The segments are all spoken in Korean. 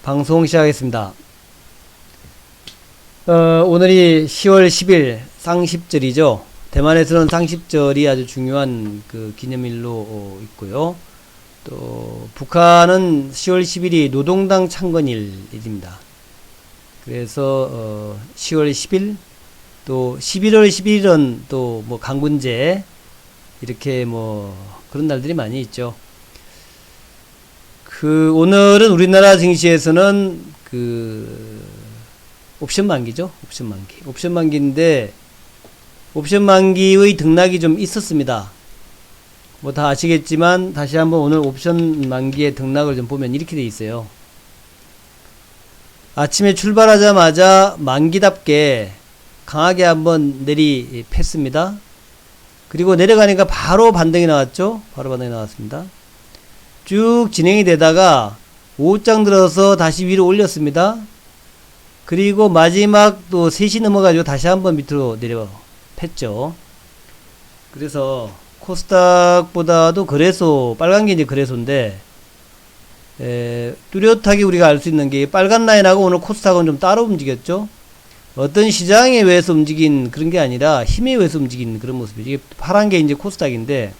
방송 시작하겠습니다. 오늘이 10월 10일 쌍십절이죠. 대만에서는 쌍십절이 아주 중요한 그 기념일로 있고요. 또 북한은 10월 10일이 노동당 창건일입니다. 그래서 10월 10일 또 11월 11일은 또 뭐 강군제 이렇게 뭐 그런 날들이 많이 있죠. 오늘은 우리나라 증시에서는 옵션 만기죠. 옵션 만기인데, 옵션 만기의 등락이 좀 있었습니다. 뭐 다 아시겠지만, 다시 한번 오늘 옵션 만기의 등락을 좀 보면 이렇게 돼 있어요. 아침에 출발하자마자 만기답게 강하게 한번 내리팼습니다. 그리고 내려가니까 바로 반등이 나왔죠. 바로 반등이 나왔습니다. 쭉 진행이 되다가 오후장 들어서 다시 위로 올렸습니다. 그리고 마지막 또 3시 넘어가지고 다시 한번 밑으로 내려 팼죠. 그래서 코스닥보다도 거래소, 빨간 게 이제 거래소인데, 뚜렷하게 우리가 알 수 있는 게 빨간 라인하고 오늘 코스닥은 좀 따로 움직였죠. 어떤 시장에 의해서 움직인 그런 게 아니라 힘에 의해서 움직인 그런 모습이죠. 이게 파란 게 이제 코스닥인데,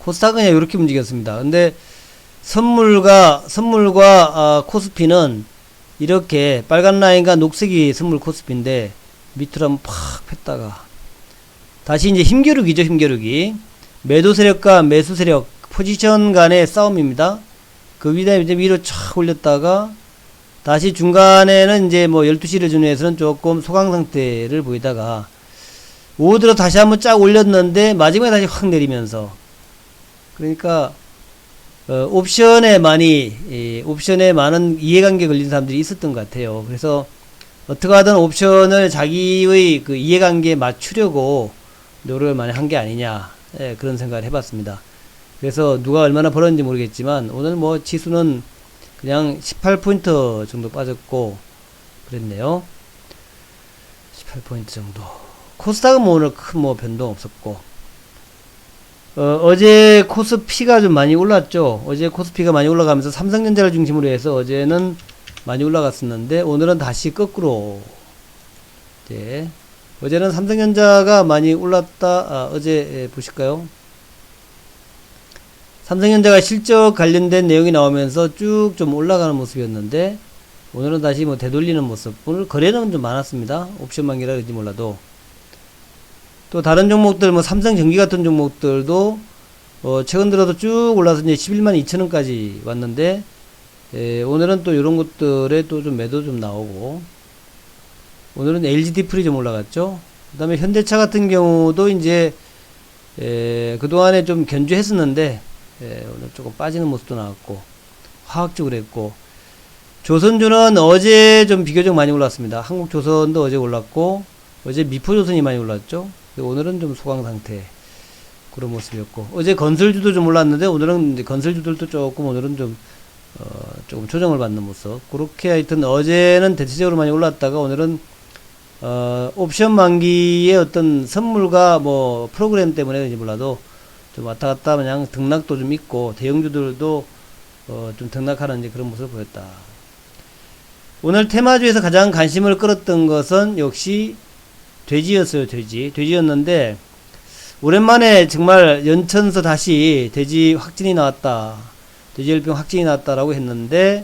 코스닥은 그냥 이렇게 움직였습니다. 근데 선물과 코스피는 이렇게 빨간 라인과 녹색이 선물 코스피인데 밑으로 한번 팍 폈다가 다시 이제 힘겨루기죠. 힘겨루기. 매도 세력과 매수 세력 포지션 간의 싸움입니다. 그 위에 이제 위로 쫙 올렸다가 다시 중간에는 이제 뭐 12시를 준비해서는 조금 소강 상태를 보이다가 오후 들어 다시 한번 쫙 올렸는데 마지막에 다시 확 내리면서, 그러니까 옵션에 많은 이해관계 걸린 사람들이 있었던 것 같아요. 그래서 어떻게 하든 옵션을 자기의 그 이해관계에 맞추려고 노력을 많이 한 게 아니냐, 그런 생각을 해봤습니다. 그래서 누가 얼마나 벌었는지 모르겠지만 오늘 뭐 지수는 그냥 18포인트 정도 빠졌고 그랬네요. 18포인트 정도. 코스닥은 뭐 오늘 큰 뭐 변동 없었고, 어제 코스피가 좀 많이 올랐죠. 어제 코스피가 많이 올라가면서 삼성전자를 중심으로 해서 어제는 많이 올라갔었는데 오늘은 다시 거꾸로, 이제 어제는 삼성전자가 많이 올랐다. 어제 보실까요? 삼성전자가 실적 관련된 내용이 나오면서 쭉 좀 올라가는 모습이었는데 오늘은 다시 뭐 되돌리는 모습. 오늘 거래는 좀 많았습니다. 옵션 만기라 그런지 몰라도. 또 다른 종목들, 뭐 삼성전기 같은 종목들도 최근 들어서 쭉 올라서 이제 11만 2천원까지 왔는데, 오늘은 또 이런 것들에 또 좀 매도 좀 나오고, 오늘은 LG디플이 좀 올라갔죠. 그 다음에 현대차 같은 경우도 이제 그동안에 좀 견주했었는데 오늘 조금 빠지는 모습도 나왔고, 화학적으로 했고, 조선주는 어제 좀 비교적 많이 올랐습니다. 한국조선도 어제 올랐고, 어제 미포조선이 많이 올랐죠. 오늘은 좀 소강 상태, 그런 모습이었고, 어제 건설주도 좀 올랐는데 오늘은 이제 건설주들도 조금 오늘은 좀 조금 조정을 받는 모습. 그렇게 하여튼 어제는 대체적으로 많이 올랐다가 오늘은 옵션 만기의 어떤 선물과 뭐 프로그램 때문에 몰라도 좀 왔다 갔다 그냥 등락도 좀 있고, 대형주들도 좀 등락하는 이제 그런 모습을 보였다. 오늘 테마주에서 가장 관심을 끌었던 것은 역시 돼지였어요. 돼지였는데 오랜만에 정말 연천서 다시 돼지 확진이 나왔다, 돼지열병 확진이 나왔다라고 했는데,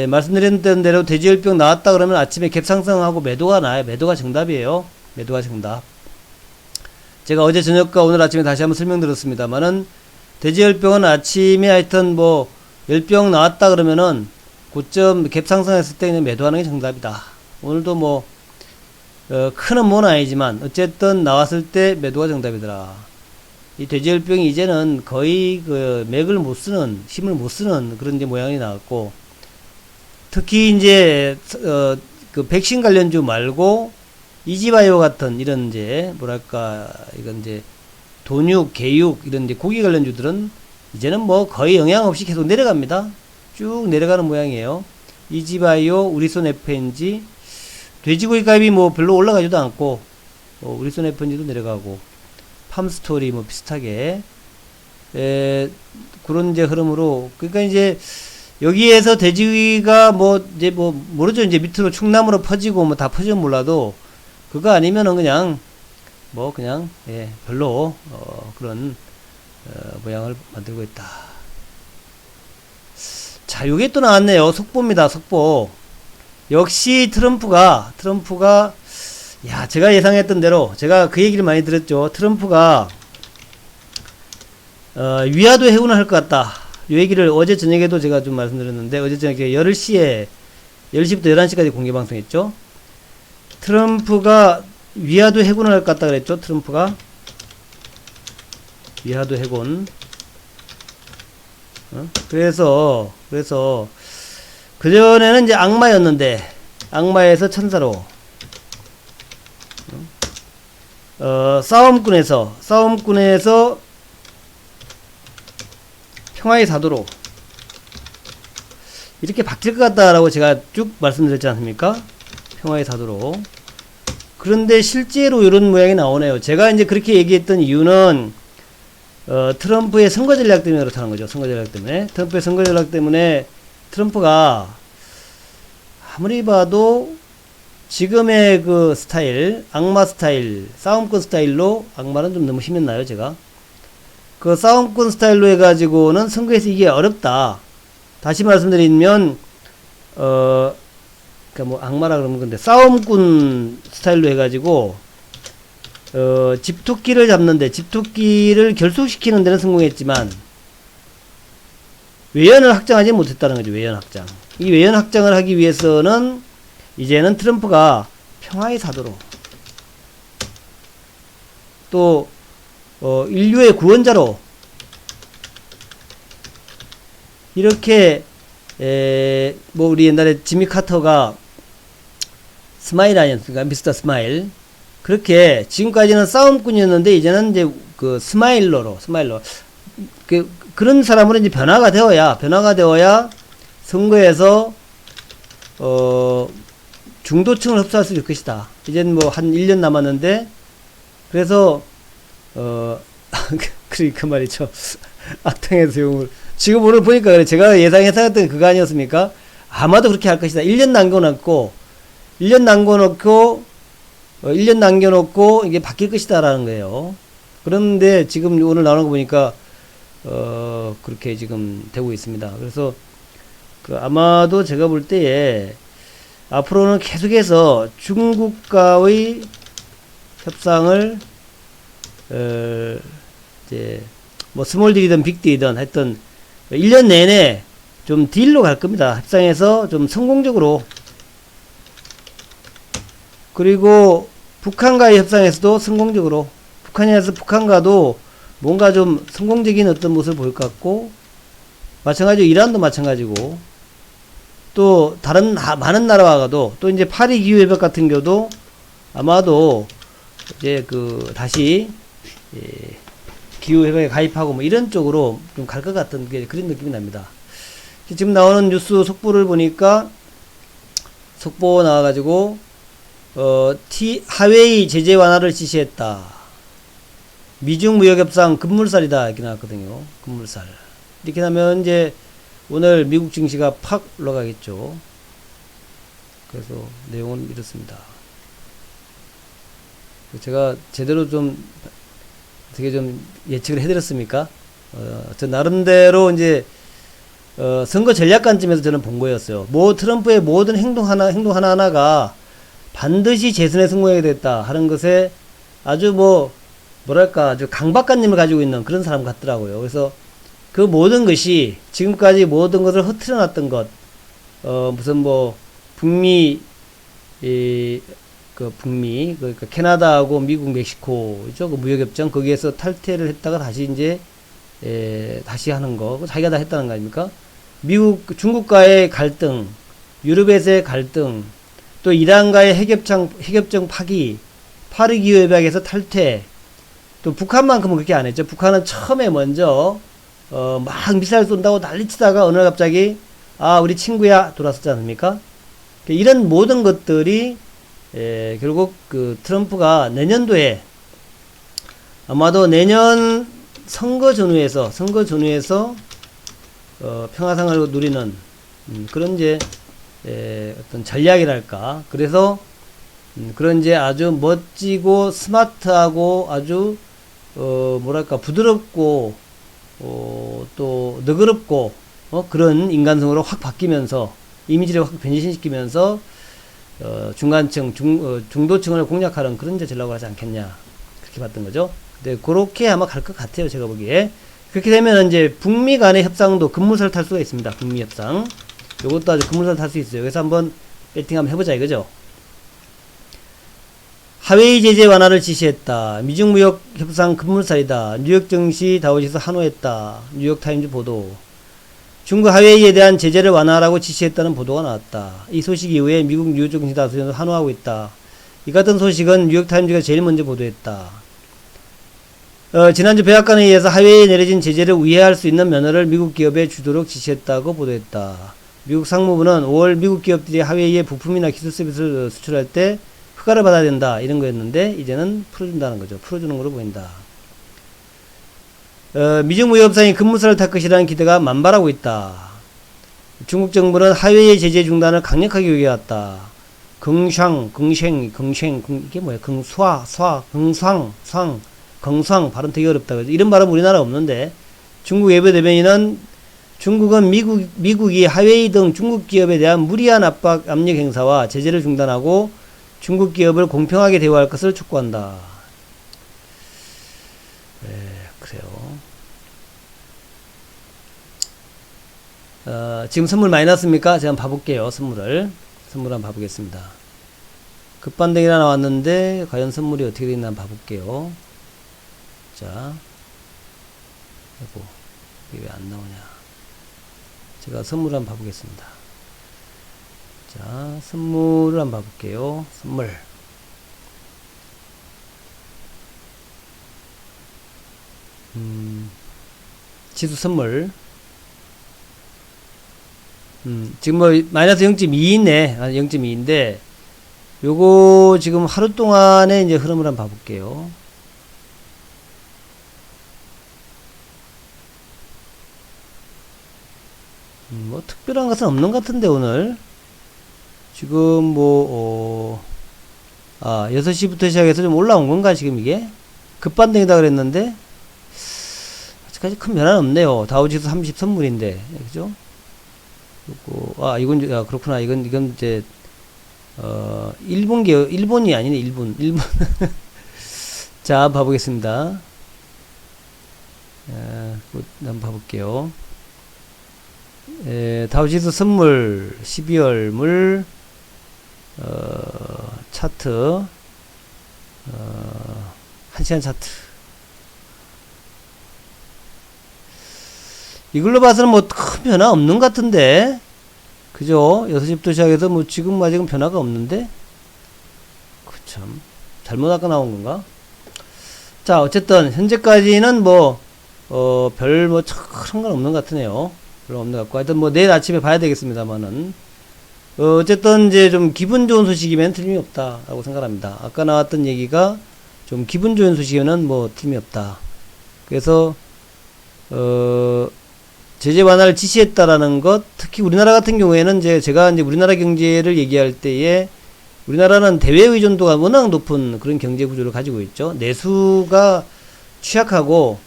말씀드렸던 대로 돼지열병 나왔다 그러면 아침에 갭상승하고 매도가 나요. 매도가 정답이에요. 매도가 정답. 제가 어제 저녁과 오늘 아침에 다시 한번 설명드렸습니다만은, 돼지열병은 아침에 하여튼 뭐 열병 나왔다 그러면은 고점 갭상승했을 때 그냥 매도하는 게 정답이다. 오늘도 뭐 큰 음모는 아니지만 어쨌든 나왔을 때 매도가 정답이더라. 이 돼지열병이 이제는 거의 그 맥을 못 쓰는, 힘을 못 쓰는 그런 이제 모양이 나왔고, 특히 이제 그 백신 관련주 말고 이지바이오 같은 이런 이제 뭐랄까, 이건 이제 돈육, 개육 이런 이제 고기 관련주들은 이제는 뭐 거의 영향 없이 계속 내려갑니다. 쭉 내려가는 모양이에요. 이지바이오, 우리손 FNG, 돼지고기 값이 뭐 별로 올라가지도 않고, 우리손 FNG도 내려가고, 팜스토리 뭐 비슷하게 그런 이제 흐름으로, 그러니까 이제 여기에서 대지가 뭐 이제 뭐 모르죠. 이제 밑으로 충남으로 퍼지고 뭐 다 퍼지면 몰라도 그거 아니면은 그냥 뭐 그냥 예 별로 그런 모양을 만들고 있다. 자, 요게 또 나왔네요. 속보입니다. 속보. 역시 트럼프가 야, 제가 예상했던 대로 제가 그 얘기를 많이 들었죠. 트럼프가 위화도 해운을 할 것 같다. 이 얘기를 어제 저녁에도 제가 좀 말씀드렸는데, 어제 저녁에 10시부터 11시까지 공개 방송했죠. 트럼프가 위화도 해군을 할 것 같다 그랬죠. 트럼프가 위화도 해군. 그래서 그전에는 이제 악마였는데 악마에서 천사로 싸움꾼에서 평화의 사도로 이렇게 바뀔 것 같다라고 제가 쭉 말씀드렸지 않습니까? 평화의 사도로. 그런데 실제로 이런 모양이 나오네요. 제가 이제 그렇게 얘기했던 이유는 트럼프의 선거 전략 때문에 그렇다는 거죠. 선거 전략 때문에. 트럼프의 선거 전략 때문에 트럼프가 아무리 봐도 지금의 그 스타일, 악마 스타일, 싸움꾼 스타일로, 악마는 좀 너무 심했나요, 제가? 그 싸움꾼 스타일로 해가지고는 선거에서 이게 어렵다. 다시 말씀드리면, 그니까 뭐 악마라 그러는 건데, 싸움꾼 스타일로 해가지고, 집토끼를 잡는데, 집토끼를 결속시키는 데는 성공했지만, 외연을 확장하지 못했다는 거죠, 외연 확장. 이 외연 확장을 하기 위해서는, 이제는 트럼프가 평화의 사도로, 또, 인류의 구원자로, 이렇게, 뭐, 우리 옛날에 지미 카터가 스마일 아니었습니까? 미스터 스마일. 그렇게, 지금까지는 싸움꾼이었는데, 이제는 이제 그 스마일러로, 그런 사람으로 이제 변화가 되어야 선거에서, 중도층을 흡수할 수 있을 것이다. 이제는 뭐 한 1년 남았는데, 그래서, 그러니까 말이죠. 악당의 소용을. 지금 오늘 보니까 그래. 제가 예상했던 그거 아니었습니까? 아마도 그렇게 할 것이다. 1년 남겨놓고, 이게 바뀔 것이다라는 거예요. 그런데 지금 오늘 나오는 거 보니까, 그렇게 지금 되고 있습니다. 그래서, 아마도 제가 볼 때에, 앞으로는 계속해서 중국과의 협상을 이제 뭐 스몰딜이든 빅딜이든 하여튼 1년 내내 좀 딜로 갈 겁니다. 협상에서 좀 성공적으로. 그리고 북한과의 협상에서도 성공적으로. 북한과도 뭔가 좀 성공적인 어떤 모습을 보일 것 같고, 마찬가지로 이란도 마찬가지고, 또 다른 많은 나라와가도 또 이제 파리 기후협약 같은 경우도 아마도 이제 다시 기후협약에 가입하고 뭐 이런 쪽으로 좀 갈 것 같은 그런 느낌이 납니다. 지금 나오는 뉴스 속보를 보니까 속보 나와가지고 하웨이 제재 완화를 지시했다. 미중 무역협상 급물살이다 이렇게 나왔거든요. 급물살. 이렇게 나면 이제 오늘 미국 증시가 팍 올라가겠죠. 그래서 내용은 이렇습니다. 제가 제대로 좀 어떻게 좀 예측을 해드렸습니까? 저 나름대로 이제 선거 전략 관점에서 저는 본 거였어요. 트럼프의 모든 행동 하나하나가 반드시 재선에 성공하게 됐다 하는 것에 아주 아주 강박관념을 가지고 있는 그런 사람 같더라고요. 그래서 그 모든 것이 지금까지 모든 것을 흐트려 놨던 것, 무슨 그러니까 캐나다하고 미국, 멕시코죠. 그 무역협정, 거기에서 탈퇴를 했다가 다시 이제, 다시 하는 거. 자기가 다 했다는 거 아닙니까? 중국과의 갈등, 유럽에서의 갈등, 또 이란과의 핵협정 파기, 파리 기후협약에서 탈퇴, 또 북한만큼은 그렇게 안 했죠. 북한은 처음에 먼저, 막 미사일 쏜다고 난리치다가 어느 날 갑자기, 우리 친구야, 돌아섰지 않습니까? 이런 모든 것들이, 결국 트럼프가 내년도에, 아마도 내년 선거 전후에서, 평화상을 누리는 그런 이제 어떤 전략이랄까. 그래서 그런 이제 아주 멋지고 스마트하고 아주 뭐랄까 부드럽고 또 너그럽고 그런 인간성으로 확 바뀌면서 이미지를 확 변신시키면서 중간층 중도층을 공략하는 그런 이제 전략을 하지 않겠냐 그렇게 봤던 거죠. 네, 그렇게 아마 갈 것 같아요 제가 보기에. 그렇게 되면 이제 북미 간의 협상도 급무사를 탈 수가 있습니다. 북미 협상 요것도 아주 급무사를 탈 수 있어요. 그래서 한번 배팅 한번 해보자 이거죠. 하웨이 제재 완화를 지시했다. 미중 무역 협상 급물살이다. 뉴욕 증시 다우지수 환호했다. 뉴욕타임즈 보도. 중국 하웨이에 대한 제재를 완화하라고 지시했다는 보도가 나왔다. 이 소식 이후에 미국 뉴욕 증시 다우지수는 환호하고 있다. 이 같은 소식은 뉴욕타임즈가 제일 먼저 보도했다. 지난주 백악관에 의해서 하웨이에 내려진 제재를 우회할 수 있는 면허를 미국 기업에 주도록 지시했다고 보도했다. 미국 상무부는 5월 미국 기업들이 하웨이에 부품이나 기술 서비스를 수출할 때 허가를 받아야 된다 이런 거였는데 이제는 풀어준다는 거죠. 풀어주는 걸로 보인다. 미중 무역 협상이 급무살을 탈 것이라는 기대가 만발하고 있다. 중국 정부는 하웨이의 제재 중단을 강력하게 요구해왔다. 이게 뭐야? 긍수황 발음 되게 어렵다. 이런 발음 우리나라 없는데 중국 외교 대변인은 중국은 미국이 하웨이 등 중국 기업에 대한 무리한 압력 행사와 제재를 중단하고 중국 기업을 공평하게 대우할 것을 촉구한다. 네, 그래요. 지금 선물 많이 났습니까? 제가 한번 봐볼게요. 선물 한번 봐보겠습니다. 급반등이라 나왔는데 과연 선물이 어떻게 되나 한번 봐볼게요. 자, 아이고, 이게 왜 안 나오냐. 제가 선물 한번 봐보겠습니다. 자, 선물을 한번 봐볼게요. 선물. 지수 선물. 지금 뭐, 마이너스 0.2있네. 0.2인데, 요거 지금 하루 동안의 이제 흐름을 한번 봐볼게요. 뭐, 특별한 것은 없는 것 같은데, 오늘. 지금 뭐 6시부터 시작해서 좀 올라온 건가 지금 이게 급반등이다 그랬는데 아직까지 큰 변화는 없네요. 다우지수 30 선물인데 그죠? 요거 이건 그렇구나. 이건 이제 일본이 아니네. 일본 자 봐보겠습니다. 한번 봐볼게요. 다우지수 선물 12월 물 차트 1시간 차트 이걸로 봐서는 뭐 큰 변화 없는 것 같은데 그죠? 6시부터 시작해서 뭐 지금 아직은 변화가 없는데 참 잘못 아까 나온 건가? 자 어쨌든 현재까지는 뭐 별 뭐 큰 건 없는 것 같으네요. 별로 없는 것 같고 하여튼 뭐 내일 아침에 봐야 되겠습니다만은 어쨌든 이제 좀 기분 좋은 소식이면 틀림이 없다라고 생각합니다. 아까 나왔던 얘기가 좀 기분 좋은 소식이면 뭐 틀림이 없다. 그래서 제재 완화를 지시했다라는 것, 특히 우리나라 같은 경우에는 제가 이제 우리나라 경제를 얘기할 때에 우리나라는 대외 의존도가 워낙 높은 그런 경제 구조를 가지고 있죠. 내수가 취약하고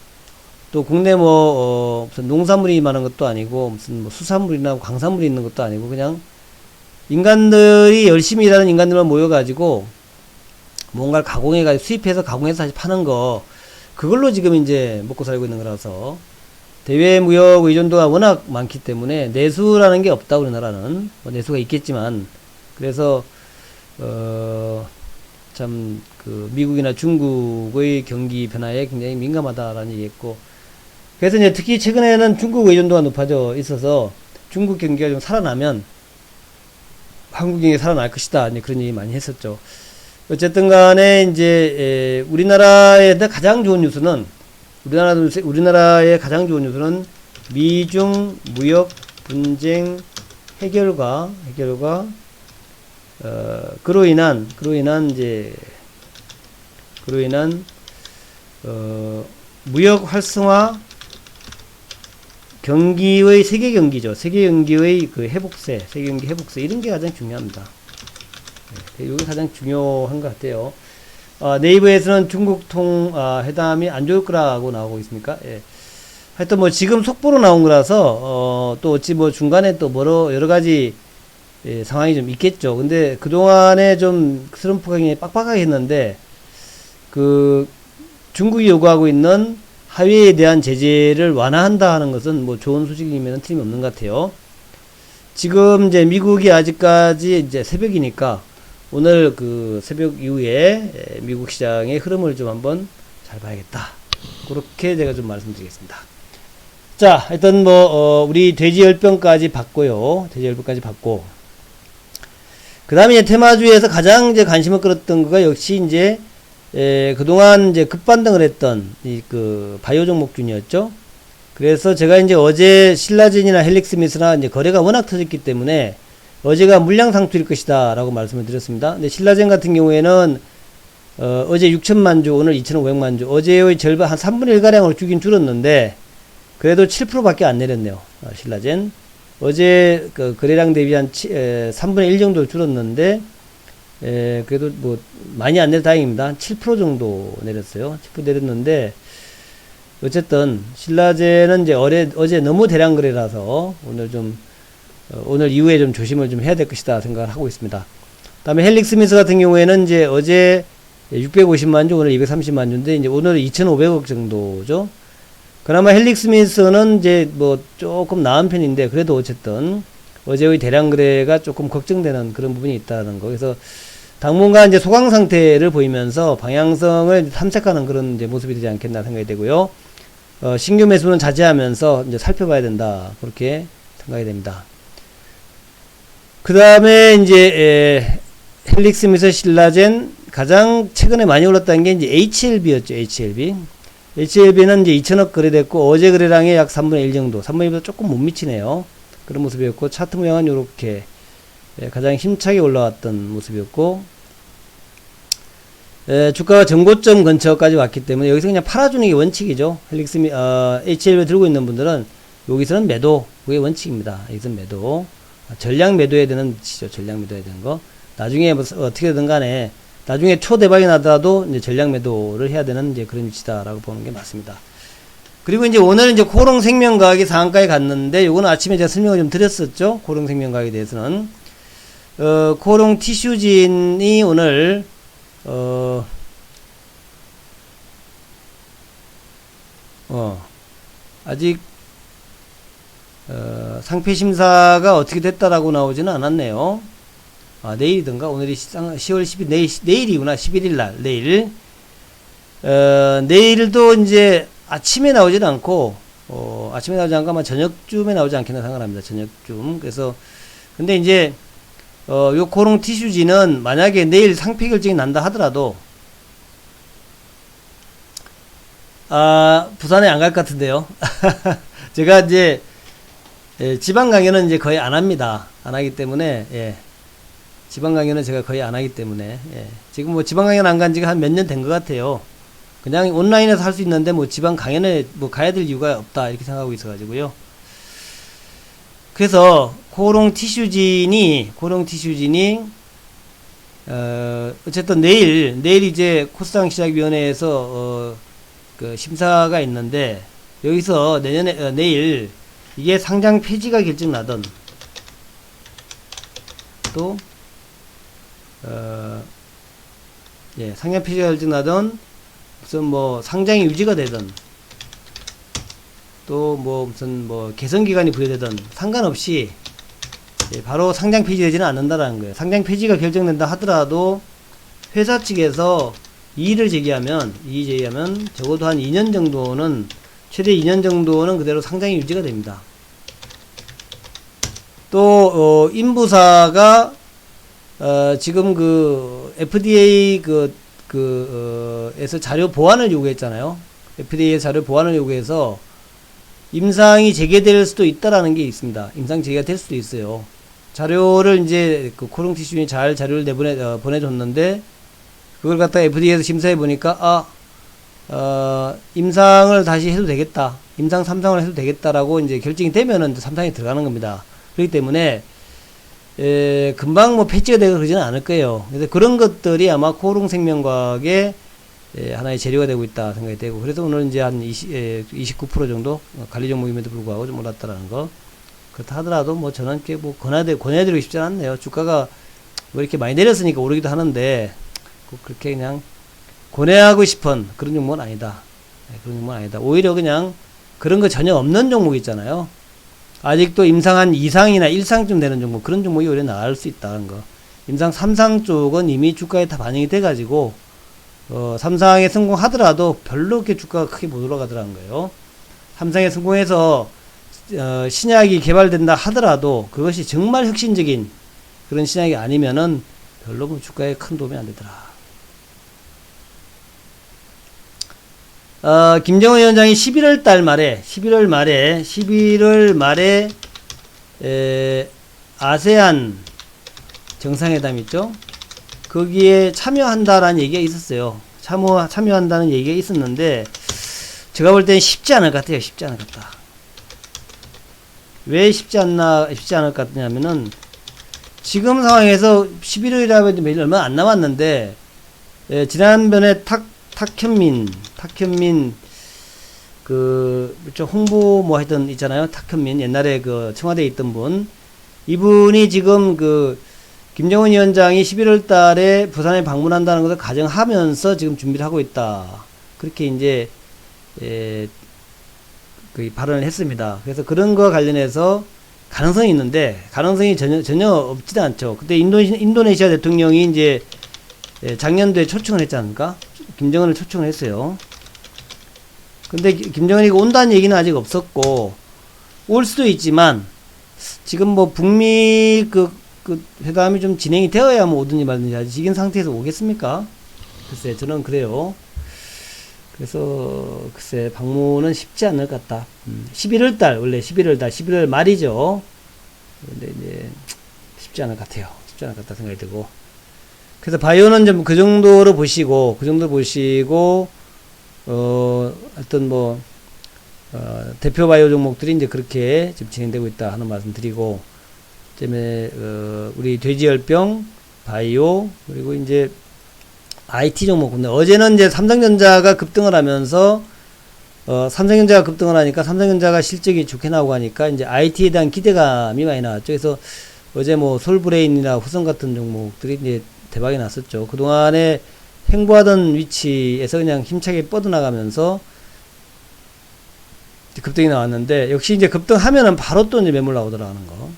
또 국내 무슨 농산물이 많은 것도 아니고 무슨 뭐 수산물이나 광산물이 있는 것도 아니고 그냥 인간들이 열심히 일하는 인간들만 모여가지고 뭔가를 가공해가지고 수입해서 가공해서 다시 파는 거 그걸로 지금 이제 먹고 살고 있는 거라서 대외 무역 의존도가 워낙 많기 때문에 내수라는 게 없다 우리나라는 뭐 내수가 있겠지만 그래서 참 그 미국이나 중국의 경기 변화에 굉장히 민감하다라는 얘기했고 그래서 이제 특히 최근에는 중국 의존도가 높아져 있어서 중국 경기가 좀 살아나면 한국 경기 살아날 것이다. 이제 그런 얘기 많이 했었죠. 어쨌든 간에 이제 우리나라의 가장 좋은 뉴스는 우리나라의 가장 좋은 뉴스는 미중 무역 분쟁 해결과 그로 인한 무역 활성화 경기의 세계 경기죠. 세계 경기의 그 회복세, 세계 경기 회복세 이런 게 가장 중요합니다. 네, 이게 가장 중요한 것 같아요. 네이버에서는 중국통 회담이 안 좋을 거라고 나오고 있습니까? 예. 하여튼 뭐 지금 속보로 나온 거라서 또 어찌 뭐 중간에 또 여러 가지 상황이 좀 있겠죠. 근데 그동안에 좀 트럼프가 굉장히 빡빡하게 했는데 그 중국이 요구하고 있는 하위에 대한 제재를 완화한다 하는 것은 뭐 좋은 소식이면 틀림이 없는 것 같아요. 지금 이제 미국이 아직까지 이제 새벽이니까 오늘 그 새벽 이후에 미국 시장의 흐름을 좀 한번 잘 봐야겠다. 그렇게 제가 좀 말씀드리겠습니다. 자, 하여튼 뭐 우리 돼지 10병까지 봤고요. 돼지 10병까지 봤고, 그 다음에 이제 테마주에서 가장 이제 관심을 끌었던 거가 역시 이제 그동안 이제 급반등을 했던 그 바이오 종목군이었죠. 그래서 제가 이제 어제 신라젠이나 헬릭스미스나 이제 거래가 워낙 터졌기 때문에 어제가 물량 상투일 것이다 라고 말씀을 드렸습니다. 근데 신라젠 같은 경우에는 어제 6천만 주, 오늘 2,500만 주, 어제의 절반 한 3분의 1 가량으로 주긴 줄었는데 그래도 7%밖에 안 내렸네요. 신라젠 어제 그 거래량 대비 한 3분의 1 정도 줄었는데 그래도 뭐 많이 안 내려 다행입니다. 한 7% 정도 내렸어요. 7% 내렸는데 어쨌든 신라젠은 이제 어제 너무 대량 거래라서 오늘 이후에 좀 조심을 좀 해야 될 것이다 생각을 하고 있습니다. 다음에 헬릭스미스 같은 경우에는 이제 어제 650만 주, 오늘 230만 주인데 이제 오늘 2,500억 정도죠. 그나마 헬릭스미스는 이제 뭐 조금 나은 편인데 그래도 어쨌든 어제의 대량 거래가 조금 걱정되는 그런 부분이 있다는 거. 그래서 당분간 이제 소강 상태를 보이면서 방향성을 탐색하는 그런 이제 모습이 되지 않겠나 생각이 되고요. 신규 매수는 자제하면서 이제 살펴봐야 된다. 그렇게 생각이 됩니다. 그 다음에 이제 헬릭스미스, 신라젠 가장 최근에 많이 올랐다는 게 이제 HLB였죠. HLB는 이제 2천억 거래됐고 어제 거래량의 약 3분의 1 정도, 3분의 1보다 조금 못 미치네요. 그런 모습이었고 차트 모양은 이렇게 가장 힘차게 올라왔던 모습이었고 주가가 전고점 근처까지 왔기 때문에 여기서 그냥 팔아주는 게 원칙이죠. HLB 들고 있는 분들은 여기서는 매도, 그게 원칙입니다. 여기서는 매도, 전량 매도해야 되는 위치죠. 전량 매도해야 되는 거. 나중에 뭐 어떻게든 간에 나중에 초대박이 나더라도 이제 전량 매도를 해야 되는 이제 그런 위치다라고 보는 게 맞습니다. 그리고 이제 오늘 이제 코롱생명과학이 상한가에 갔는데 요거는 아침에 제가 설명을 좀 드렸었죠. 코롱생명과학에 대해서는 코롱 티슈진이 오늘 아직 상패심사가 어떻게 됐다라고 나오지는 않았네요. 내일이든가 오늘이 10월 10일 내일이구나. 11일날 내일. 내일도 이제 아침에 나오진 않고 아침에 나오지 않고 아마 저녁쯤에 나오지 않겠나 생각합니다. 저녁쯤. 그래서 근데 이제 요 코롱 티슈지는 만약에 내일 상패 결정이 난다 하더라도 부산에 안 갈 것 같은데요. 제가 이제 지방 강연은 이제 거의 안 합니다. 안 하기 때문에 지방 강연은 제가 거의 안 하기 때문에 지금 뭐 지방 강연 안 간 지가 한 몇 년 된 것 같아요. 그냥 온라인에서 할 수 있는데 뭐 지방 강연에 뭐 가야 될 이유가 없다 이렇게 생각하고 있어 가지고요. 그래서 코롱 티슈진이 어쨌든 내일 이제 코스닥 시작위원회에서 그 심사가 있는데 여기서 내일 이게 상장 폐지가 결정나던 또 상장 폐지가 결정나던 무슨 뭐 상장이 유지가 되든 또 뭐 무슨 뭐 개선기간이 부여되든 상관없이 바로 상장 폐지되지는 않는다라는 거예요. 상장 폐지가 결정된다 하더라도 회사 측에서 이의를 제기하면 적어도 한 2년 정도는 최대 2년 정도는 그대로 상장이 유지가 됩니다. 또 인부사가 지금 그 FDA 에서 자료 보완을 요구했잖아요. FDA의 자료 보완을 요구해서 임상이 재개될 수도 있다라는 게 있습니다. 임상 재개가 될 수도 있어요. 자료를 이제 그 코롱 티슈니 잘 자료를 보내줬는데 그걸 갖다가 FDA에서 심사해 보니까 임상을 다시 해도 되겠다. 임상 3상을 해도 되겠다라고 이제 결정이 되면은 3상에 들어가는 겁니다. 그렇기 때문에 금방 뭐 패치가 되고 그러지는 않을 거예요. 그래서 그런 것들이 아마 코오롱생명과학의 하나의 재료가 되고 있다 생각이 되고, 그래서 오늘 이제 한 29% 정도 관리 종목임에도 불구하고 좀 올랐다라는 거. 그렇다 하더라도 뭐 저는 꽤 뭐 권해드리고 싶지 않네요. 주가가 뭐 이렇게 많이 내렸으니까 오르기도 하는데 꼭 그렇게 그냥 권해하고 싶은 그런 종목은 아니다. 그런 종목은 아니다. 오히려 그냥 그런 거 전혀 없는 종목 있잖아요. 아직도 임상 한 2상이나 1상쯤 되는 종목, 그런 종목이 오히려 나을 수 있다는 거. 임상 3상 쪽은 이미 주가에 다 반영이 돼가지고 3상에 성공하더라도 별로 그렇게 주가가 크게 못 올라가더라는 거예요. 3상에 성공해서 신약이 개발된다 하더라도 그것이 정말 혁신적인 그런 신약이 아니면은 별로 뭐 주가에 큰 도움이 안 되더라. 김정은 위원장이 11월 말에 아세안 정상회담 있죠? 거기에 참여한다라는 얘기가 있었어요. 참여한다는 얘기가 있었는데, 제가 볼 때는 쉽지 않을 것 같아요. 쉽지 않을 것 같다. 왜 쉽지 않을 것 같냐면은, 지금 상황에서 11월이라면 얼마 안 남았는데, 지난번에 탁현민, 홍보 뭐 하여튼 있잖아요. 탁현민, 옛날에 그 청와대에 있던 분. 이분이 지금 김정은 위원장이 11월 달에 부산에 방문한다는 것을 가정하면서 지금 준비를 하고 있다. 그렇게 이제, 발언을 했습니다. 그래서 그런 거 관련해서 가능성이 있는데, 가능성이 전혀 없지도 않죠. 그때 인도네시아 대통령이 이제, 작년도에 초청을 했지 않습니까? 김정은을 초청을 했어요. 근데 김정은이 온다는 얘기는 아직 없었고, 올 수도 있지만, 지금 뭐 북미 회담이 좀 진행이 되어야 뭐 오든지 말든지 하지, 지금 상태에서 오겠습니까? 글쎄, 저는 그래요. 그래서, 글쎄, 방문은 쉽지 않을 것 같다. 11월 말이죠. 근데 이제, 쉽지 않을 것 같아요. 쉽지 않을 것 같다 생각이 들고. 그래서 바이오는 좀 그 정도로 보시고, 하여튼 뭐, 대표 바이오 종목들이 이제 그렇게 지금 진행되고 있다 하는 말씀 드리고, 그다음에 우리 돼지열병, 바이오, 그리고 이제 IT 종목. 근데 어제는 이제 삼성전자가 급등을 하면서 삼성전자가 급등을 하니까 삼성전자가 실적이 좋게 나오고 하니까 이제 IT에 대한 기대감이 많이 나왔죠. 그래서 어제 뭐 솔브레인이나 후성 같은 종목들이 이제 대박이 났었죠. 그동안에 횡보하던 위치에서 그냥 힘차게 뻗어나가면서 급등이 나왔는데, 역시 이제 급등하면은 바로 또 이제 매물 나오더라는 거.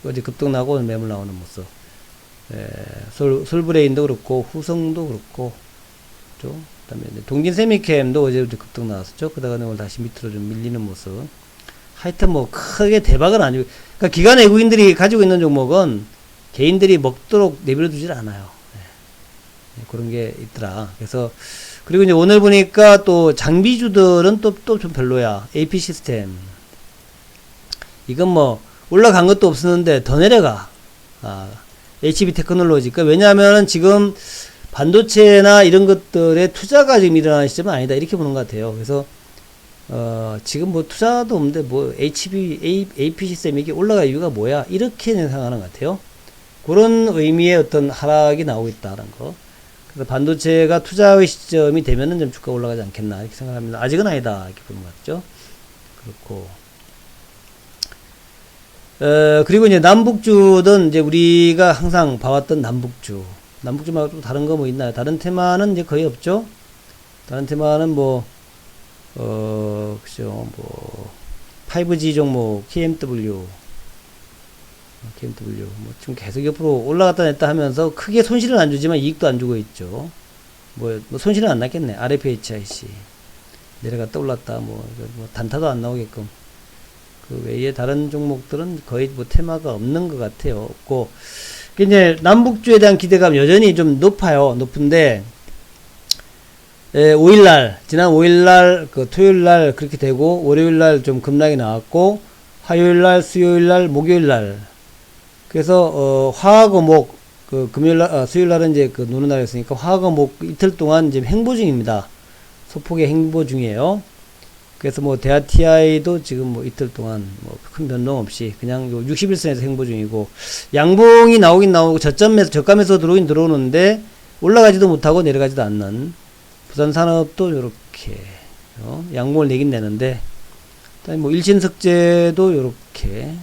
어제 급등 나고 매물 나오는 모습. 솔브레인도 그렇고, 후성도 그렇고, 그 다음에 동진세미캠도 어제 급등 나왔었죠. 그러다가 오늘 다시 밑으로 좀 밀리는 모습. 하여튼 뭐 크게 대박은 아니고, 그러니까 기관 외국인들이 가지고 있는 종목은 개인들이 먹도록 내버려 두질 않아요. 그런 게 있더라. 그래서, 그리고 이제 오늘 보니까 또 장비주들은 또 좀 별로야. AP 시스템. 이건 뭐, 올라간 것도 없었는데 더 내려가. HB 테크놀로지. 그러니까 왜냐하면은 지금 반도체나 이런 것들에 투자가 지금 일어나는 시점은 아니다. 이렇게 보는 것 같아요. 그래서, 지금 뭐 투자도 없는데 뭐 AP 시스템 이게 올라갈 이유가 뭐야? 이렇게 생각하는 것 같아요. 그런 의미의 어떤 하락이 나오고 있다는 거. 그래서 반도체가 투자의 시점이 되면은 좀 주가 올라가지 않겠나 이렇게 생각합니다. 아직은 아니다 이렇게 보는 것 같죠. 그렇고, 그리고 이제 남북주든 이제 우리가 항상 봐왔던 남북주 말고 또 다른 거 뭐 있나요? 다른 테마는 이제 거의 없죠. 다른 테마는 뭐 그죠, 뭐 5G 종목 KMW 뭐 지금 계속 옆으로 올라갔다 냈다 하면서 크게 손실은 안 주지만 이익도 안 주고 있죠. 뭐 손실은 안 났겠네. RFHIC 내려갔다 올랐다 뭐 단타도 안 나오게끔. 그 외에 다른 종목들은 거의 뭐 테마가 없는 것 같아요. 없고, 이제 남북주에 대한 기대감 여전히 좀 높은데, 지난 5일날, 토요일날 그렇게 되고, 월요일날 좀 급락이 나왔고, 화요일날, 수요일날, 목요일날. 그래서, 화하고 목, 금요일날, 수요일날은 이제 노는 날이었으니까, 화하고 목 이틀 동안 지금 행보 중입니다. 소폭의 행보 중이에요. 그래서 뭐 대하 TI도 지금 뭐 이틀 동안 뭐 큰 변동 없이 그냥 요 61선에서 행보 중이고, 양봉이 나오긴 나오고 저점에서 들어오긴 들어오는데 올라가지도 못하고 내려가지도 않는 부산산업도 요렇게 양봉을 내긴 내는데, 그다음에 뭐 일신석재도 요렇게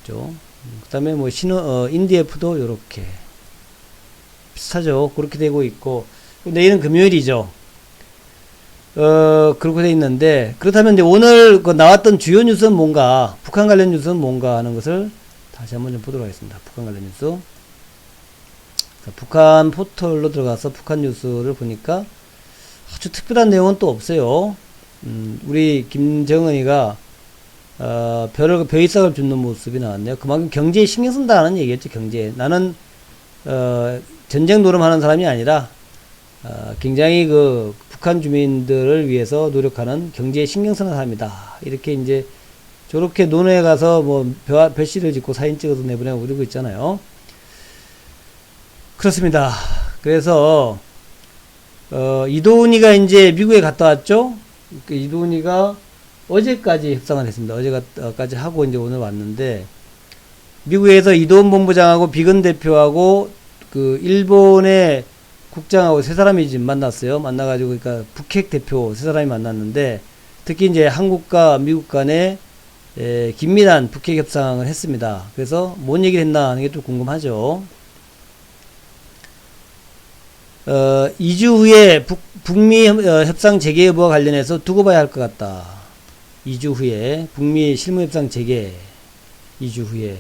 죠. 그다음에 뭐 인디에프도 요렇게 비슷하죠. 그렇게 되고 있고, 내일은 금요일이죠. 그렇게 돼 있는데, 그렇다면 이제 오늘 그 나왔던 주요 뉴스는 뭔가, 북한 관련 뉴스는 뭔가 하는 것을 다시 한번 좀 보도록 하겠습니다. 북한 관련 뉴스. 북한 포털로 들어가서 북한 뉴스를 보니까 아주 특별한 내용은 또 없어요. 우리 김정은이가 벼이삭을 줍는 모습이 나왔네요. 그만큼 경제에 신경 쓴다는 얘기였죠. 경제에. 나는 전쟁 노름하는 사람이 아니라 굉장히 그 북한 주민들을 위해서 노력하는, 경제에 신경 쓰는 사람이다. 이렇게 이제 저렇게 논에 가서 뭐 벼씨를 짓고 사진 찍어서 내보내고 그러고 있잖아요. 그렇습니다. 그래서 이도훈이가 이제 미국에 갔다 왔죠. 이도훈이가 어제까지 협상을 했습니다. 어제까지 하고 이제 오늘 왔는데, 미국에서 이도훈 본부장하고 비건 대표하고 그 일본의 국장하고 세 사람이 지금 만났어요. 만나가지고, 그러니까 북핵 대표 세 사람이 만났는데, 특히 이제 한국과 미국 간에 긴밀한 북핵 협상을 했습니다. 그래서 뭔 얘기를 했나 하는 게 좀 궁금하죠. 2주 후에 북미 협상 재개 여부와 관련해서 두고 봐야 할 것 같다. 2주 후에 북미 실무 협상 재개, 2주 후에.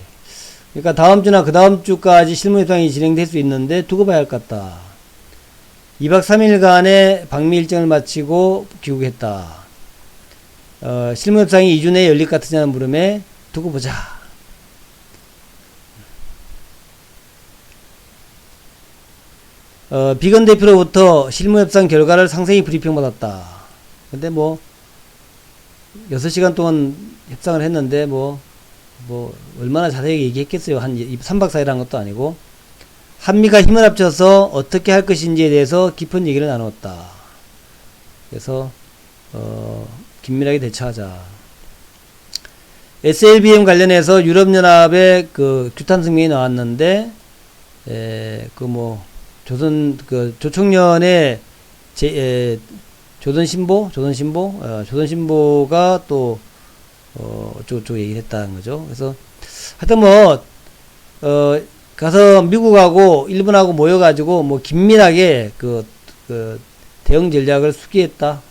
그러니까 다음 주나 그 다음 주까지 실무 협상이 진행될 수 있는데 두고 봐야 할 것 같다. 2박 3일간의 방미 일정을 마치고 귀국했다. 실무 협상이 2주 내에 열릴 것 같으냐는 물음에 두고 보자. 비건 대표로부터 실무협상 결과를 상세히 브리핑 받았다. 근데 뭐 6시간 동안 협상을 했는데 뭐 얼마나 자세하게 얘기했겠어요. 한 3박 4일 한 것도 아니고, 한미가 힘을 합쳐서 어떻게 할 것인지에 대해서 깊은 얘기를 나눴다. 그래서 긴밀하게 대처하자. SLBM 관련해서 유럽연합의 그 규탄 성명이 나왔는데, 조총련의 조선신보가 또 저 얘기를 했다는 거죠. 그래서 하여튼 가서 미국하고 일본하고 모여가지고 뭐 긴밀하게 그 대응 전략을 숙고했다,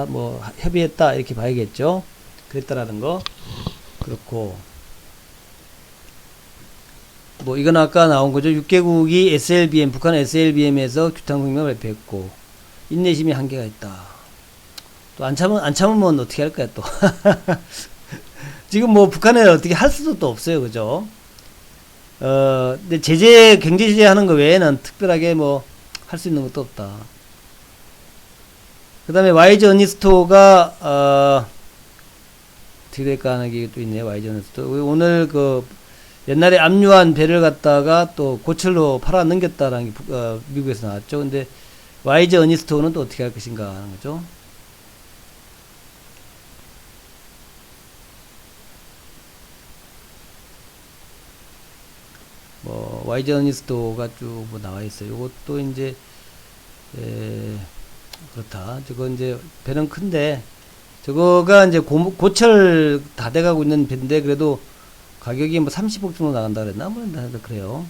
뭐 협의했다, 이렇게 봐야겠죠. 그랬다라는 거. 그렇고, 뭐 이건 아까 나온 거죠. 6개국이 SLBM, 북한 SLBM에서 규탄 성명을 발표했고, 인내심이 한계가 있다. 또 안 참으면 어떻게 할 거야 또. 지금 뭐 북한에 어떻게 할 수도 또 없어요, 그죠? 근데 경제 제재 하는 거 외에는 특별하게 뭐 할 수 있는 것도 없다. 그 다음에 YG 어니스토가 어떻게 될까 하는 게 또 있네요. YG 어니스토 오늘 그 옛날에 압류한 배를 갖다가 또 고철로 팔아 넘겼다라는 게 미국에서 나왔죠. 근데 YG 어니스토는 또 어떻게 할 것인가 하는 거죠. 뭐 YG 어니스토가 쭉 뭐 나와 있어요. 이것도 이제 그렇다. 저거 이제 배는 큰데 저거가 이제 고철 다 돼가고 있는 배인데, 그래도 가격이 뭐 30억 정도 나간다 그랬나? 뭐 그래요.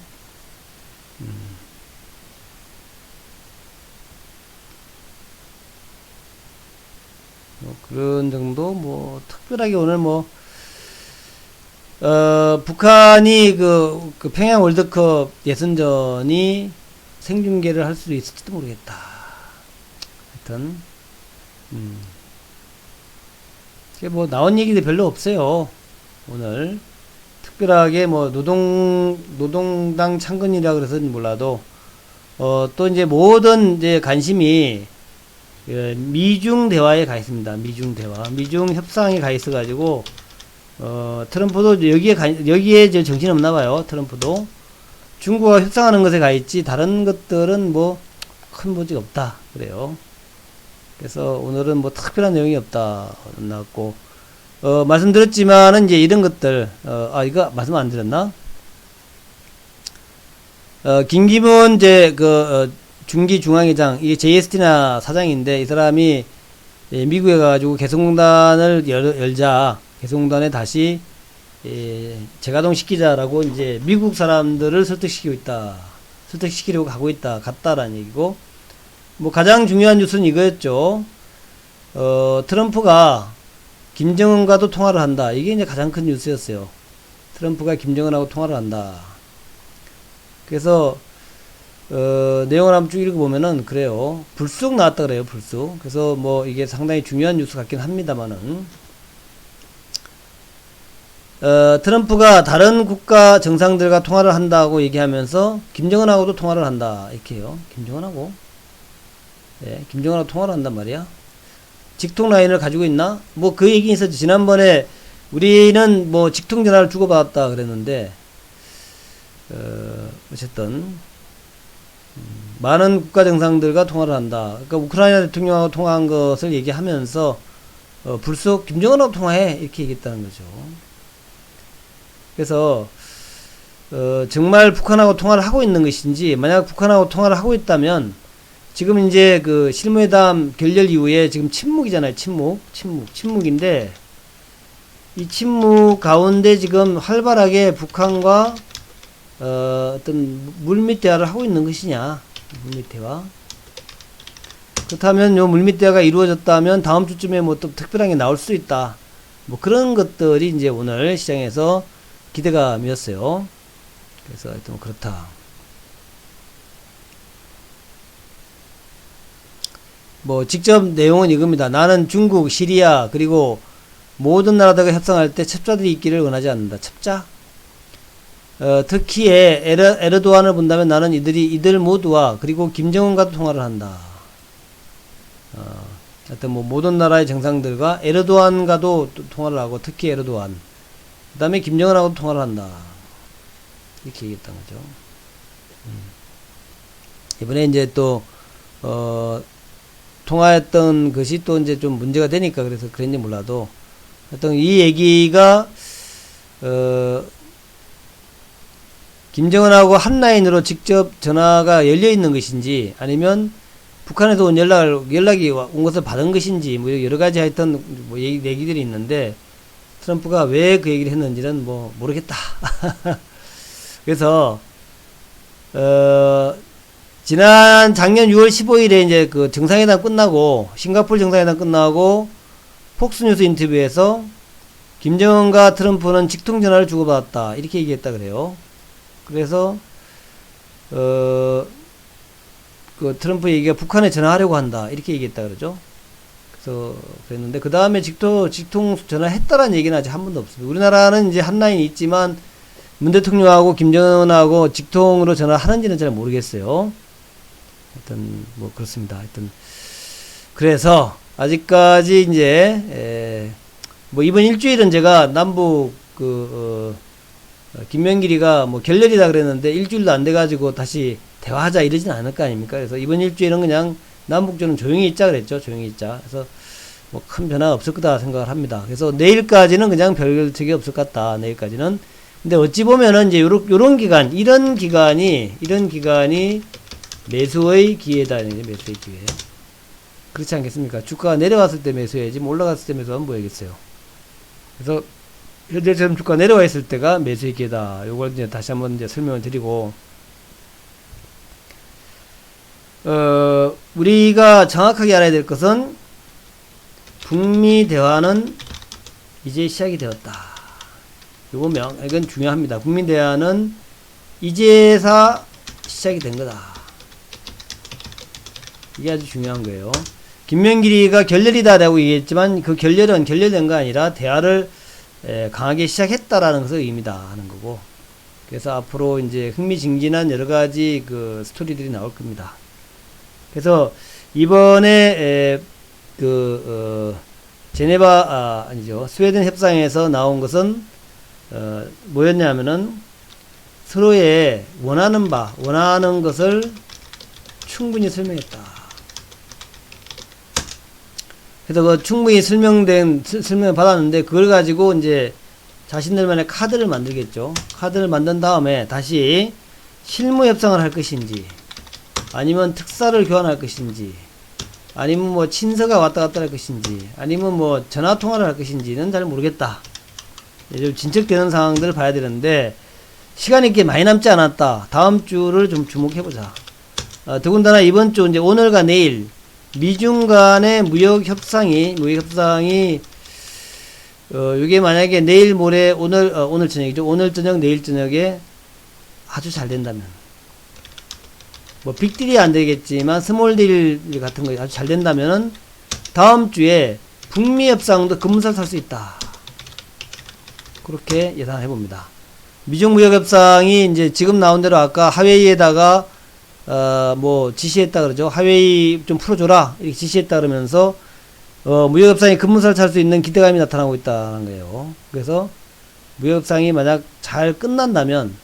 뭐 그런 정도. 뭐 특별하게 오늘 뭐 북한이 그 평양 월드컵 예선전이 생중계를 할 수도 있을지도 모르겠다. 하여튼 뭐 나온 얘기도 별로 없어요. 오늘 특별하게 뭐 노동당 창건이라 그래서 몰라도 또 이제 모든 이제 관심이 미중 대화에 가 있습니다. 미중 대화, 미중 협상에 가 있어 가지고 트럼프도 여기에 이제 정신 없나 봐요. 트럼프도 중국과 협상하는 것에 가 있지, 다른 것들은 뭐 큰 문제가 없다 그래요. 그래서 오늘은 뭐 특별한 내용이 없다 나왔고, 말씀드렸지만은 이제 이런 것들, 이거 말씀 안 드렸나? 김기문 이제 중기중앙회장, 이게 JST나 사장인데, 이 사람이 미국에 가가지고 개성공단을 열자, 개성공단에 다시 재가동 시키자라고 이제 미국 사람들을 설득시키려고 하고 있다, 같다라는 얘기고, 뭐 가장 중요한 뉴스는 이거였죠. 트럼프가 김정은과도 통화를 한다. 이게 이제 가장 큰 뉴스였어요. 트럼프가 김정은하고 통화를 한다. 그래서 내용을 한번 쭉 읽어보면은 그래요. 불쑥 나왔다 그래요. 불쑥. 그래서 뭐 이게 상당히 중요한 뉴스 같긴 합니다만은, 트럼프가 다른 국가 정상들과 통화를 한다고 얘기하면서 김정은하고도 통화를 한다 이렇게 해요. 김정은하고 통화를 한단 말이야. 직통 라인을 가지고 있나? 뭐 그 얘기 있었지. 지난번에 우리는 뭐 직통 전화를 주고받았다 그랬는데, 어쨌든 많은 국가 정상들과 통화를 한다. 그러니까 우크라이나 대통령하고 통화한 것을 얘기하면서 불쑥 김정은하고 통화해 이렇게 얘기했다는 거죠. 그래서 정말 북한하고 통화를 하고 있는 것인지, 만약 북한하고 통화를 하고 있다면 지금 이제 그 실무회담 결렬 이후에 지금 침묵이잖아요. 침묵인데, 이 침묵 가운데 지금 활발하게 북한과 어떤 물밑 대화를 하고 있는 것이냐. 물밑 대화. 그렇다면 요 물밑 대화가 이루어졌다면 다음 주쯤에 뭐 또 특별한 게 나올 수 있다. 뭐 그런 것들이 이제 오늘 시장에서 기대감이었어요. 그래서 하여튼 뭐 그렇다. 뭐 직접 내용은 이겁니다. 나는 중국, 시리아 그리고 모든 나라들과 협상할 때 첩자들이 있기를 원하지 않는다. 첩자? 터키의 에르도안을 본다면 나는 이들 모두와 그리고 김정은과도 통화를 한다. 하여튼 뭐 모든 나라의 정상들과 에르도안과도 통화를 하고, 특히 에르도안, 그 다음에 김정은하고도 통화를 한다. 이렇게 얘기했던 거죠. 이번에 이제 또 통화했던 것이 또 이제 좀 문제가 되니까 그래서 그랬는지 몰라도, 하여튼 이 얘기가 김정은하고 한 라인으로 직접 전화가 열려 있는 것인지, 아니면 북한에서 온 연락이 온 것을 받은 것인지, 뭐 여러 가지 하여튼 뭐 얘기들이 있는데, 트럼프가 왜 그 얘기를 했는지는 뭐 모르겠다. 그래서 작년 6월 15일에 이제 그 정상회담 끝나고, 싱가포르 정상회담 끝나고 폭스뉴스 인터뷰에서 김정은과 트럼프는 직통전화를 주고받았다 이렇게 얘기했다 그래요. 그래서 그 트럼프 얘기가 북한에 전화하려고 한다 이렇게 얘기했다 그러죠. 그래서 그랬는데, 그 다음에 직통 전화했다라는 얘기는 아직 한 번도 없습니다. 우리나라는 이제 한 라인이 있지만 문 대통령하고 김정은하고 직통으로 전화하는지는 잘 모르겠어요. 하여튼 뭐 그렇습니다. 하여튼 그래서 아직까지 이제 뭐 이번 일주일은 제가 남북 김명길이가 뭐 결렬이다 그랬는데 일주일도 안 돼가지고 다시 대화하자 이러진 않을 거 아닙니까? 그래서 이번 일주일은 그냥 남북전은 조용히 있자 그랬죠. 조용히 있자. 그래서 뭐 큰 변화 없을 거다 생각을 합니다. 그래서 내일까지는 그냥 별적이 없을 것 같다. 내일까지는. 근데 어찌 보면은 이제 요런 기간, 이런 기간이 매수의 기회다. 매수의 기회. 그렇지 않겠습니까? 주가가 내려왔을 때 매수해야지, 뭐 올라갔을 때 매수하면 뭐야겠어요. 그래서 현재처럼 주가 내려와 있을 때가 매수의 기회다. 요걸 이제 다시 한번 이제 설명을 드리고, 우리가 정확하게 알아야 될 것은, 북미 대화는 이제 시작이 되었다. 이건 중요합니다. 북미 대화는 이제서 시작이 된 거다. 이게 아주 중요한 거예요. 김명길이가 결렬이다라고 얘기했지만, 그 결렬은 결렬된 거 아니라 대화를 강하게 시작했다라는 것을 의미다 하는 거고, 그래서 앞으로 이제 흥미진진한 여러 가지 그 스토리들이 나올 겁니다. 그래서 이번에 제네바 아니죠, 스웨덴 협상에서 나온 것은 뭐였냐면은 서로의 원하는 것을 충분히 설명했다. 그래서 그 충분히 설명을 받았는데, 그걸 가지고 이제 자신들만의 카드를 만들겠죠. 카드를 만든 다음에 다시 실무 협상을 할 것인지, 아니면 특사를 교환할 것인지, 아니면 뭐 친서가 왔다 갔다 할 것인지, 아니면 뭐 전화 통화를 할 것인지는 잘 모르겠다. 좀 진척되는 상황들을 봐야 되는데, 시간이 이렇게 많이 남지 않았다. 다음 주를 좀 주목해보자. 더군다나 이번 주, 이제 오늘과 내일, 미중 간의 무역 협상이, 이게 만약에 내일 모레, 오늘 저녁이죠. 오늘 저녁, 내일 저녁에 아주 잘 된다면, 뭐, 빅딜이 안 되겠지만, 스몰딜 같은 거 아주 잘 된다면은, 다음 주에 북미 협상도 급물살 살 수 있다. 그렇게 예상해 봅니다. 미중 무역 협상이 이제 지금 나온 대로 아까 하웨이에다가 뭐 지시했다 그러죠. 하웨이 좀 풀어줘라 이렇게 지시했다 그러면서 무역 협상이 급물살 찰 수 있는 기대감이 나타나고 있다는 거예요. 그래서 무역 협상이 만약 잘 끝난다면,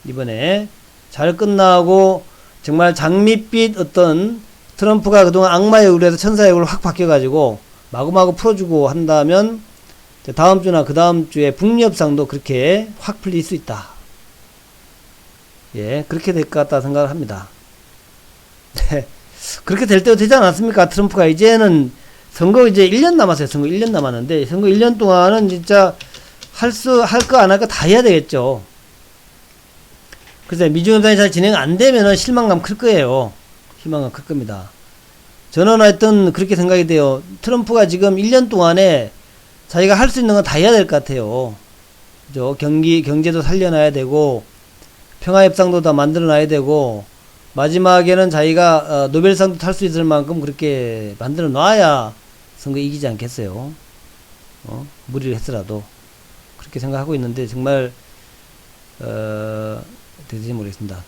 이번에 잘 끝나고 정말 장밋빛 어떤 트럼프가 그동안 악마의 얼굴에서 천사의 얼굴로 확 바뀌어가지고 마구마구 풀어주고 한다면, 다음 주나 그 다음 주에 북미 협상도 그렇게 확 풀릴 수 있다. 예, 그렇게 될 것 같다 생각을 합니다. 네. 그렇게 될 때도 되지 않았습니까? 트럼프가 이제는 선거 이제 1년 남았어요. 선거 1년 남았는데, 선거 1년 동안은 진짜 할 거 안 할 거 다 해야 되겠죠. 그래서 미중 협상이 잘 진행 안 되면은 실망감 클 거예요. 실망감 클 겁니다. 저는 하여튼 그렇게 생각이 돼요. 트럼프가 지금 1년 동안에 자기가 할 수 있는 건 다 해야 될 것 같아요. 그죠? 경제도 살려놔야 되고, 평화협상도 다 만들어놔야 되고, 마지막에는 자기가 노벨상도 탈 수 있을 만큼 그렇게 만들어 놔야 선거 이기지 않겠어요. 무리를 했더라도. 그렇게 생각하고 있는데, 정말 될지 모르겠습니다.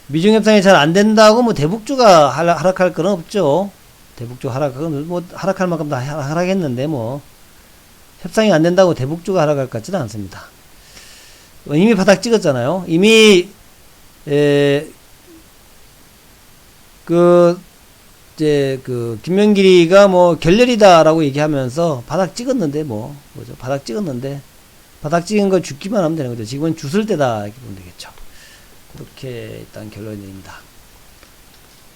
미중 협상이 잘 안 된다고 뭐 대북주가 하락할 건 없죠. 대북주 하락은 뭐 하락할 만큼 다 하락했는데, 뭐 협상이 안 된다고 대북주가 하락할 것 같지는 않습니다. 이미 바닥 찍었잖아요. 이미 김명길이가 뭐 결렬이다라고 얘기하면서 바닥 찍었는데, 뭐죠? 바닥 찍었는데, 바닥 찍은 거 죽기만 하면 되는 거죠. 지금은 주술 때다 이렇게 보면 되겠죠. 그렇게 일단 결론이 내립니다.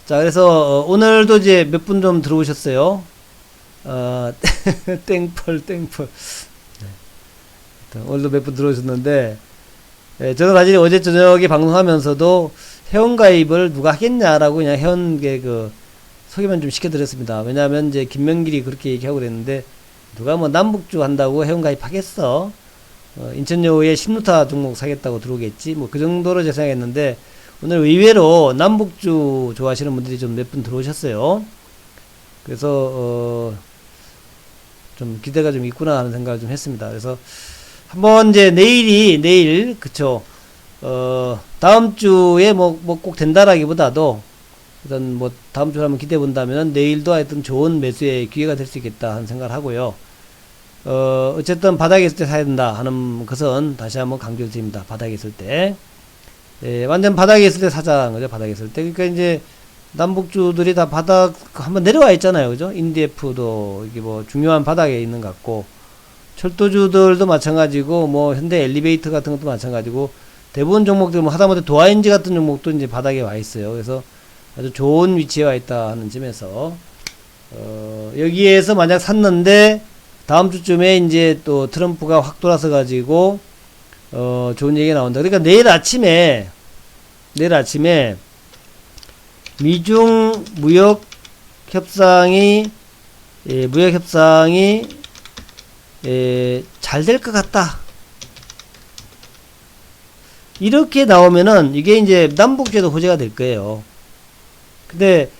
자, 그래서 오늘도 이제 몇 분 좀 들어오셨어요. 땡펄. 네. 오늘도 몇 분 들어오셨는데, 저는 사실 어제 저녁에 방송하면서도 회원가입을 누가 하겠냐라고 그냥 회원계 소개만 좀 시켜드렸습니다. 왜냐하면 이제 김명길이 그렇게 얘기하고 그랬는데, 누가 뭐 남북주 한다고 회원가입 하겠어? 인천여우에 10루타 종목 사겠다고 들어오겠지? 뭐 그 정도로 예상했는데, 오늘 의외로 남북주 좋아하시는 분들이 좀 몇 분 들어오셨어요. 그래서 좀 기대가 좀 있구나 하는 생각을 좀 했습니다. 그래서 한번 이제 내일 그쵸, 다음 주에 뭐 꼭 된다라기보다도 일단 뭐 다음 주에 한번 기대해 본다면 내일도 하여튼 좋은 매수의 기회가 될 수 있겠다 하는 생각을 하고요. 어쨌든 바닥에 있을 때 사야 된다 하는 것은 다시 한번 강조드립니다. 바닥에 있을 때. 완전 바닥에 있을 때 사자는 거죠. 바닥에 있을 때. 그러니까 이제 남북주들이 다 바닥 한번 내려와 있잖아요. 그죠? 인디에프도 이게 뭐 중요한 바닥에 있는 것 같고, 철도주들도 마찬가지고, 뭐 현대 엘리베이터 같은 것도 마찬가지고, 대부분 종목들 뭐 하다못해 도아인지 같은 종목도 이제 바닥에 와 있어요. 그래서 아주 좋은 위치에 와 있다 하는 점에서 여기에서 만약 샀는데 다음 주쯤에 이제 또 트럼프가 확 돌아서 가지고 좋은 얘기가 나온다. 그러니까 내일 아침에 미중 무역 협상이 잘 될 것 같다. 이렇게 나오면은 이게 이제 남북주에도 호재가 될 거예요. 근데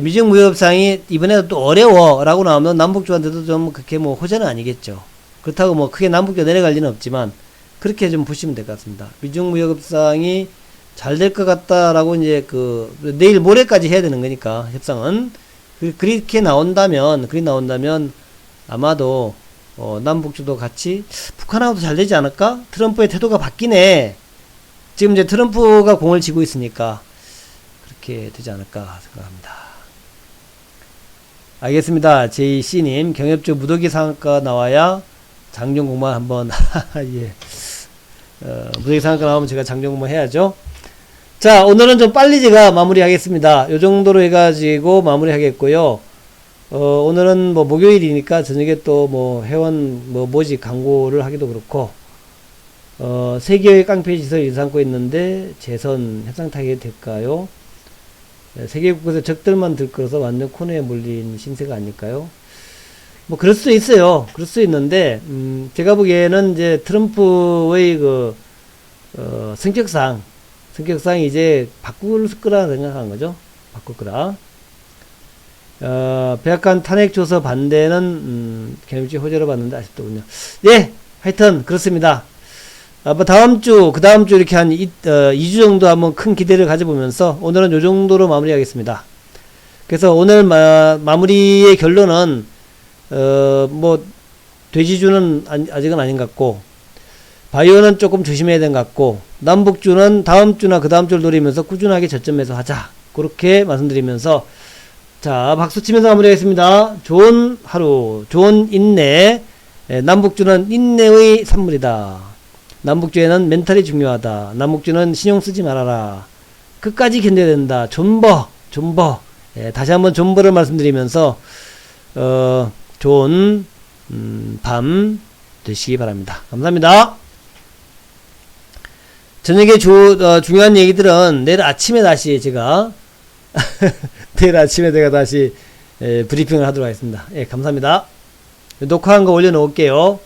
미중 무역 협상이 이번에도 또 어려워라고 나오면 남북주한테도 좀 그렇게 뭐 호재는 아니겠죠. 그렇다고 뭐 크게 남북주가 내려갈 리는 없지만 그렇게 좀 보시면 될 것 같습니다. 미중 무역 협상이 잘 될 것 같다라고 이제 내일 모레까지 해야 되는 거니까 협상은 그렇게 나온다면 아마도 남북주도 같이 북한하고도 잘 되지 않을까? 트럼프의 태도가 바뀌네. 지금 이제 트럼프가 공을 쥐고 있으니까 그렇게 되지 않을까 생각합니다. 알겠습니다. JC님, 경협주 무더기 상한가 나와야 장중 공만 한번, 예. 무더기 상한가 나오면 제가 장중 공만 해야죠. 자, 오늘은 좀 빨리 제가 마무리 하겠습니다. 요 정도로 해가지고 마무리 하겠고요. 오늘은 뭐 목요일이니까 저녁에 또 뭐 회원 뭐 모집 광고를 하기도 그렇고, 세계의 깡패 지설 일삼고 있는데 재선 협상 타격이 될까요? 세계국에서 적들만 들끓어서 완전 코너에 몰린 신세가 아닐까요? 뭐 그럴 수도 있어요. 그럴 수 있는데 제가 보기에는 이제 트럼프의 성격상 이제 바꿀 거라 생각한 거죠. 바꿀 거라. 백악관 탄핵 조서 반대는 경협지 호재로 봤는데 아쉽더군요. 예, 하여튼 그렇습니다. 뭐 다음 주, 그 다음 주 이렇게 한 2주 정도 한번 큰 기대를 가져보면서 오늘은 요 정도로 마무리하겠습니다. 그래서 오늘 마무리의 결론은 뭐 돼지주는 아직은 아닌 것 같고, 바이오는 조금 조심해야 되는 것 같고, 남북주는 다음 주나 그 다음 주를 노리면서 꾸준하게 저점에서 하자, 그렇게 말씀드리면서, 자, 박수 치면서 마무리하겠습니다. 좋은 하루, 좋은 인내. 남북주는 인내의 산물이다. 남북주에는 멘탈이 중요하다. 남북주는 신용 쓰지 말아라. 끝까지 견뎌야 된다. 존버. 다시 한번 존버를 말씀드리면서 좋은 밤 되시기 바랍니다. 감사합니다. 저녁에 중요한 얘기들은 내일 아침에 다시 제가 내일 아침에 제가 다시 브리핑을 하도록 하겠습니다. 예, 감사합니다. 녹화한 거 올려놓을게요.